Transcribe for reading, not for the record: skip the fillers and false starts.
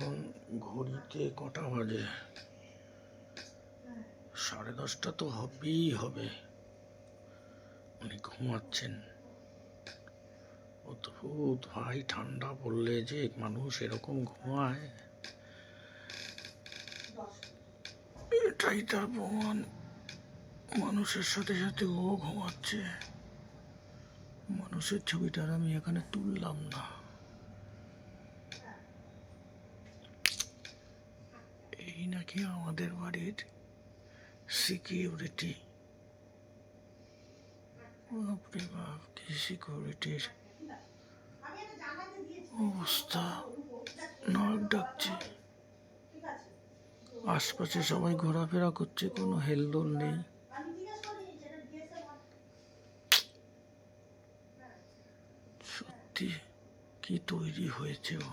এখন ঘড়িতে কটা বাজে? 10:30 তো হবেই হবে। উনি ঘুমাচ্ছেন। অদ্ভুত ভাই, ঠান্ডা পড়লে যে মানুষ এরকম ঘুমায়, এটাই তার প্রমাণ। মানুষের সাথে সাথে ও ঘুমাচ্ছে। মানুষের ছবিটা আমি এখানে তুললাম না। এই নাকি আমাদের বাড়ির সিকিউরিটি। বাপরে বাপ, কি সিকিউরিটির অবস্থা! নাক ডাকছে। আশপাশে সবাই ঘোরাফেরা করছে, কোনো হেলদোল নেই। সত্যি কি তৈরি হয়েছে ও!